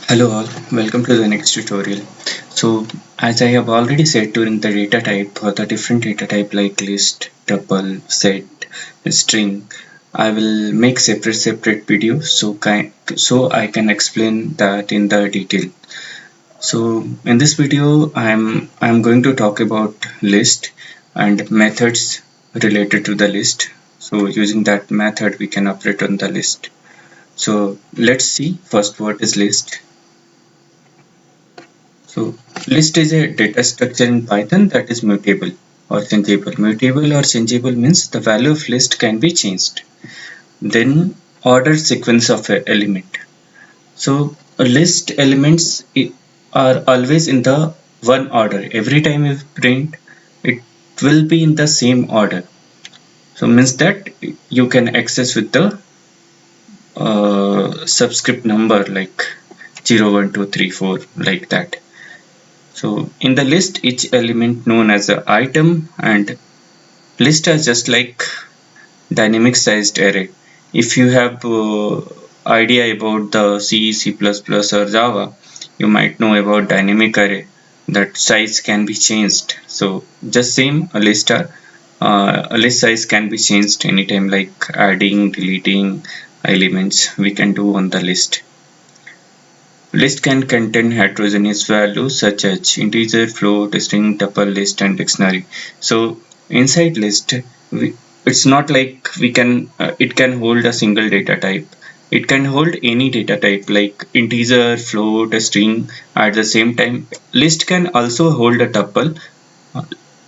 Hello all, welcome to the next tutorial. So as I have already said during the data type, for the different data type like list, tuple, set, string, I will make separate videos so I can explain that in the detail. So in this video I'm going to talk about list and methods related to the list. So using that method we can operate on the list. So let's see first what is list. So list is a data structure in Python that is mutable or changeable. Mutable or changeable means the value of list can be changed. Then ordered sequence of a element. So a list elements are always in the one order. Every time you print, it will be in the same order. So means that you can access with the subscript number like 0, 1, 2, 3, 4 like that. So in the list, each element known as an item and list are just like dynamic sized array. If you have idea about the C, C++ or Java, you might know about dynamic array that size can be changed. So just same a list size can be changed anytime like adding, deleting elements we can do on the list. List can contain heterogeneous values such as integer, float, string, tuple, list, and dictionary. So inside list, it's not like it can hold a single data type. It can hold any data type like integer, float, a string at the same time. List can also hold a tuple.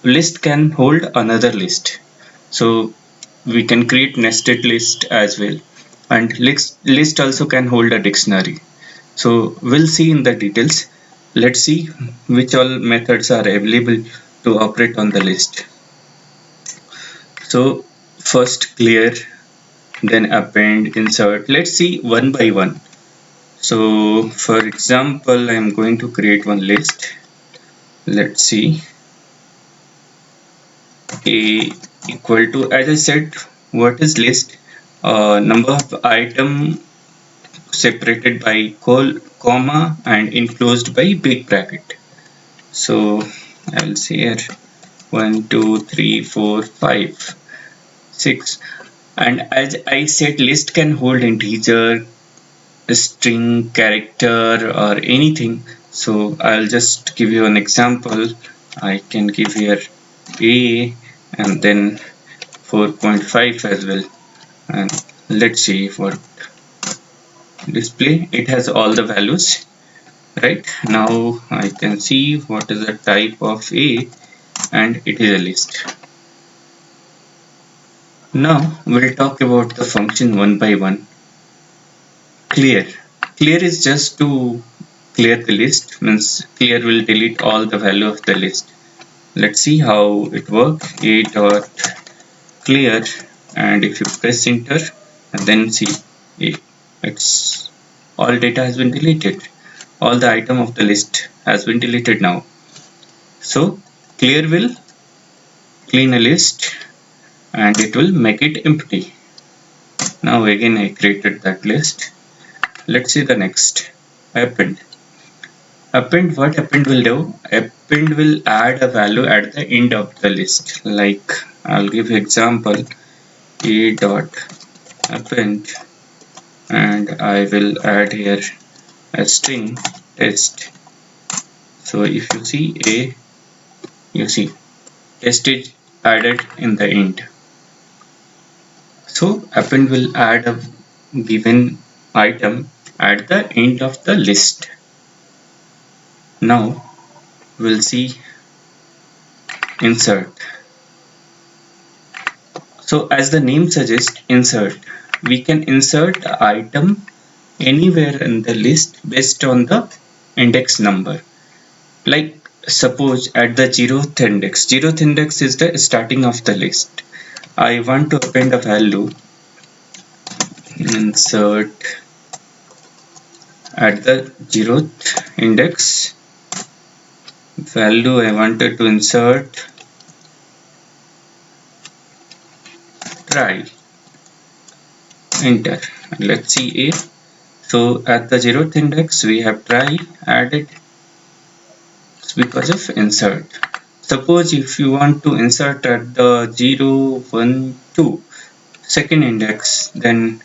List can hold another list. So we can create nested list as well. And list also can hold a dictionary. So we'll see in the details. Let's see which all methods are available to operate on the list. So first clear, then append, insert. Let's see one by one. So for example, I'm going to create one list. Let's see a equal to, as I said, what is list? Number of item separated by comma and enclosed by big bracket. So I'll say here 1, 2, 3, 4, 5, 6. And as I said, list can hold integer, string, character, or anything. So I'll just give you an example. I can give here a and then 4.5 as well. And let's see what display. It has all the values. Right now I can see what is the type of a and it is a list. Now we'll talk about the function one by one. Clear. Clear is just to clear the list, means clear will delete all the value of the list. Let's see how it works. A dot clear, and if you press enter and then see it's all data has been deleted. All the item of the list has been deleted now. So clear will clean a list and it will make it empty. Now again I created that list. Let's see the next. Append. Append, what append will do? Append will add a value at the end of the list. Like I'll give example a dot append and I will add here a string test. So if you see a, you see test is added in the end. So append will add a given item at the end of the list. Now we'll see insert. So as the name suggests, insert. We can insert the item anywhere in the list based on the index number. Like suppose at the 0th index is the starting of the list. I want to append a value, insert at the 0th index value I wanted to insert try, enter. Let's see a So at the 0th index we have try added because of insert. Suppose if you want to insert at the 0, 1, 2 second index, then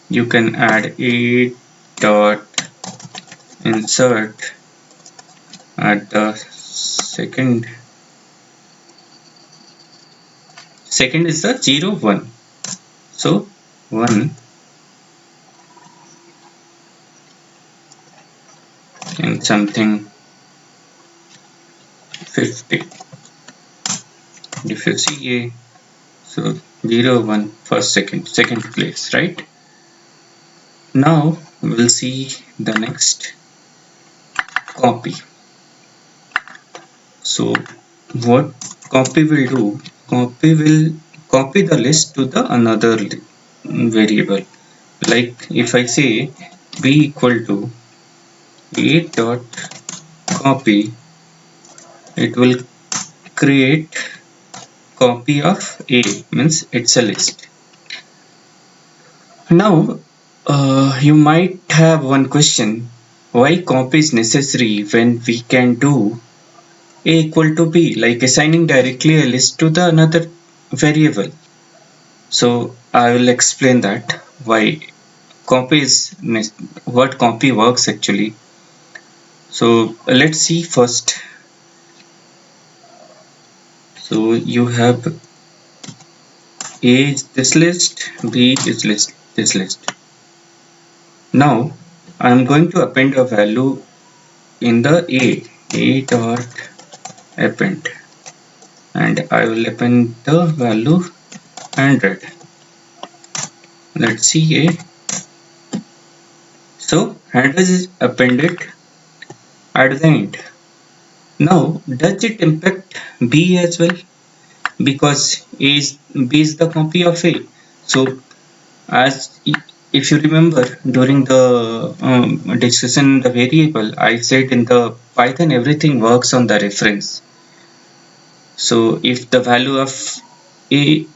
you can add a dot insert at the second is the 0, 1. So 1 and something 50. If you see a so 0, 1 first second place, right? Now we'll see the next copy. So what copy will do? Copy will copy the list to the another variable. Like if I say b equal to a dot copy, it will create copy of a, means it's a list. Now you might have one question: why copy is necessary when we can do a equal to b, like assigning directly a list to the another variable? So I will explain that why copy is what copy works actually. So let's see first. So you have a is this list, b is this list. Now I am going to append a value in the a dot append, and I will append the value 100. Let's see a. So 100 is appended at the end. Now does it impact b as well? Because b is the copy of a. So as if you remember during the discussion the variable, I said in the Python everything works on the reference. So if the value of a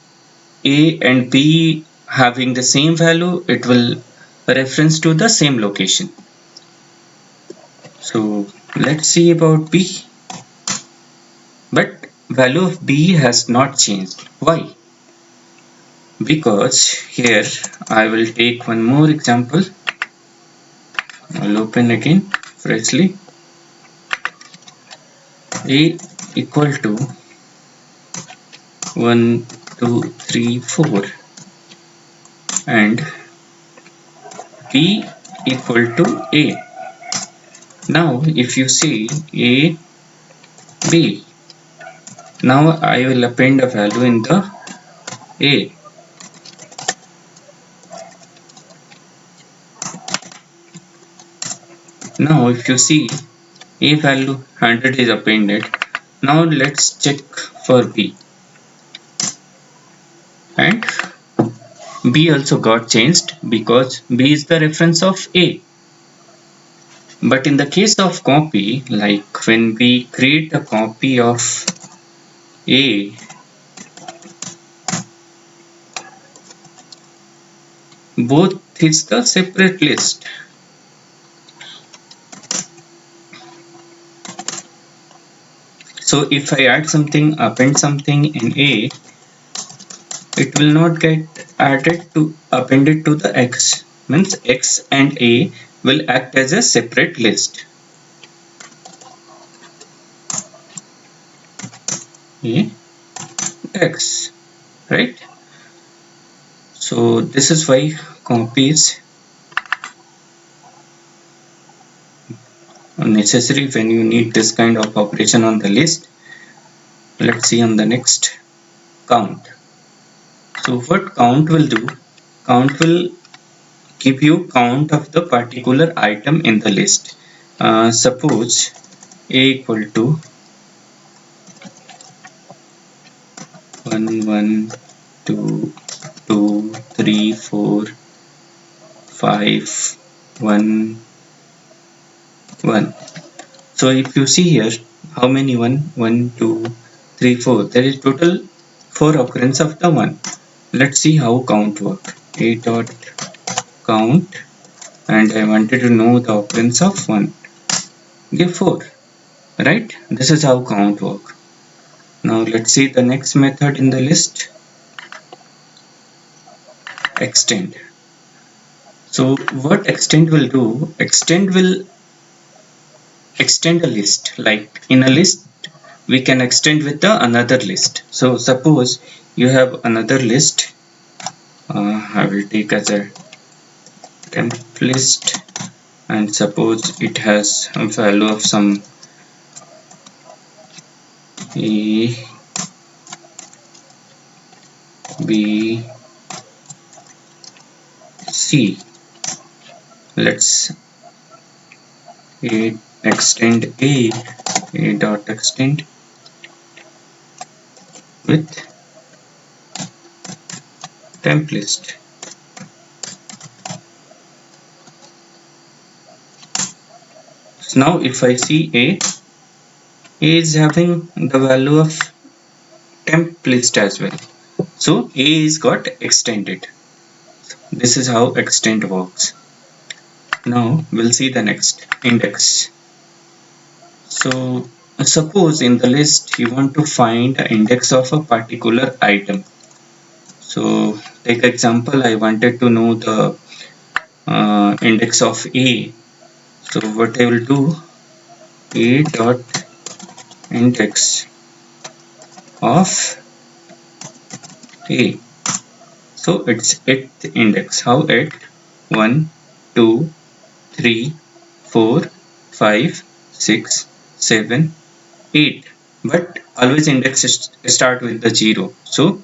and b having the same value, it will reference to the same location. So let's see about b. But value of b has not changed. Why? Because here I will take one more example. I'll open again freshly. A equal to 1, 2, 3, 4 and b equal to a. Now if you see a, b, now I will append a value in the a. Now if you see a value 100 is appended. Now let's check for b, and b also got changed because b is the reference of a. But in the case of copy, like when we create a copy of a, both is the separate list. So if I add something, append something in a, it will not get appended to the x. Means x and a will act as a separate list. A, x, right? So this is why copy is necessary when you need this kind of operation on the list. Let's see on the next, count. So what count will do? Count will give you count of the particular item in the list. Suppose a equal to 1, 1, 2, 2, 3, 4, 5, 1, 1. So if you see here, how many 1? 1, 2, 3, 4. There is total 4 occurrence of the 1. Let's see how count work. A dot count and I wanted to know the occurrence of 1. Give 4, right? This is how count work. Now let's see the next method in the list, extend. So what extend will do, extend will extend a list. Like in a list, we can extend with the another list. So suppose you have another list, I will take as a temp list, and suppose it has a value of some A, B, C. Let's extend A dot extend with temp list. So now if I see A is having the value of temp list as well. So A is got extended. This is how extend works. Now we'll see the next, index. So suppose in the list you want to find the index of a particular item. So take example, I wanted to know the index of A. So what I will do, A dot index of A. So it's 8th index. How 8? 1, 2, 3, 4, 5, 6, 7, 8. But always index start with the 0. So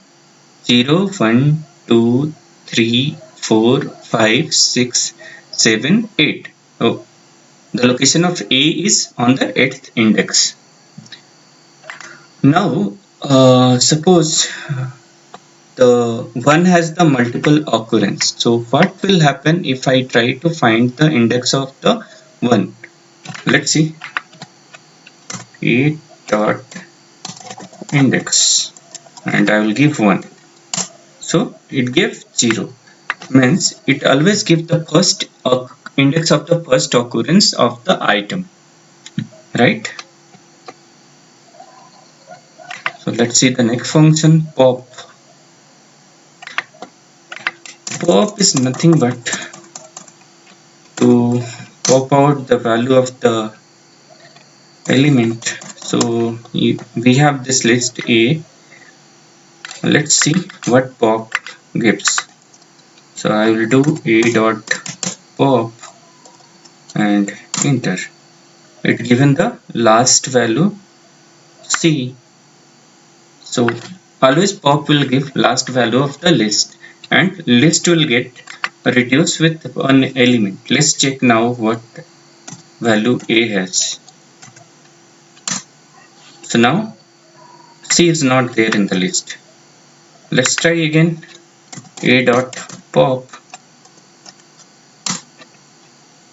0, 1, 2, 3, 4, 5, 6, 7, 8. Oh, the location of A is on the 8th index. Now, suppose the 1 has the multiple occurrence. So what will happen if I try to find the index of the 1? Let's see. A dot index, and I will give 1. So it gives 0. Means it always gives the first index of the first occurrence of the item, right? So let's see the next function, pop. Pop is nothing but to pop out the value of the element. So we have this list A. Let's see what pop gives. So I will do A dot pop and enter. It given the last value C. So always pop will give last value of the list, and list will get reduced with an element. Let's check now what value A has. So now C is not there in the list. Let's try again. A dot pop.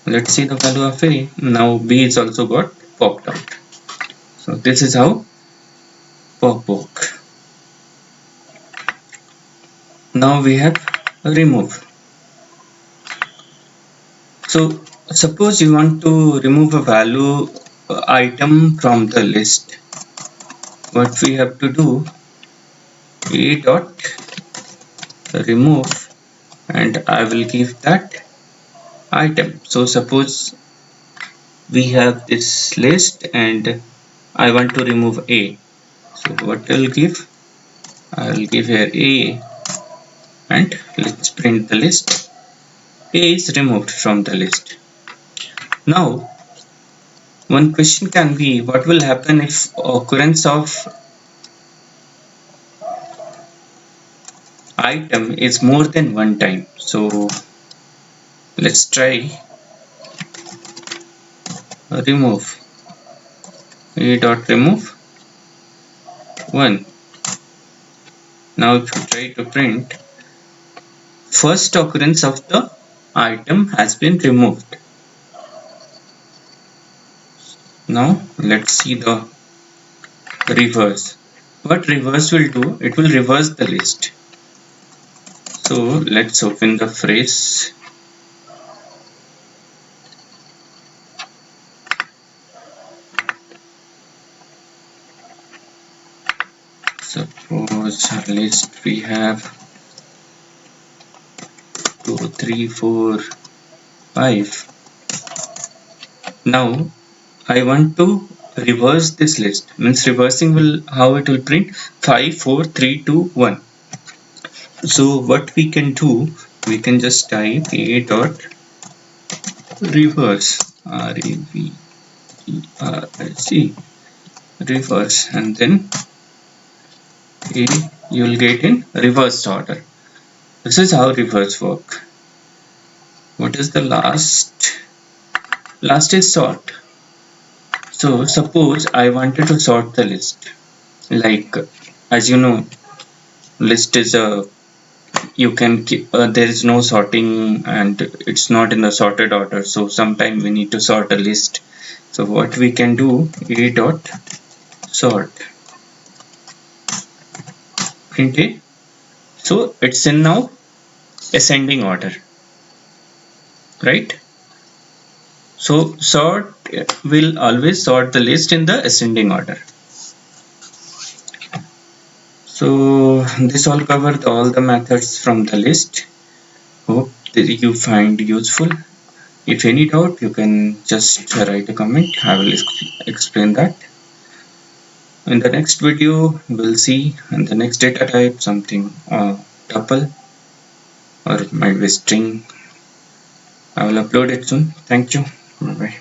Let's see the value of A. Now B is also got popped out. So this is how pop work. Now we have remove. So suppose you want to remove a value item from the list. What we have to do, A dot remove, and I will give that item. So suppose we have this list and I want to remove A. So what I'll give, I'll give here A, and let's print the list. A is removed from the list. Now one question can be, what will happen if occurrence of item is more than one time? So let's try remove. A dot remove 1. Now if you try to print, first occurrence of the item has been removed. Now let's see the reverse. What reverse will do, it will reverse the list. So let's open the phrase suppose our list we have 2 3 4 5. Now I want to reverse this list, means reversing will how it will print 5 4 3 2 1. So what we can do, we can just type a dot reverse, reverse, reverse, and then you will get in reverse order. This is how reverse work. What is the last is sort. So suppose I wanted to sort the list, like as you know, list is a you can keep, there is no sorting and it's not in the sorted order, so sometime we need to sort a list. So what we can do, a dot sort, print a, so it's in now ascending order, right? So sort will always sort the list in the ascending order. So this all covered all the methods from the list. Hope that you find useful. If any doubt, you can just write a comment. I will explain that. In the next video, we'll see in the next data type something tuple or might be string. I will upload it soon. Thank you. Bye.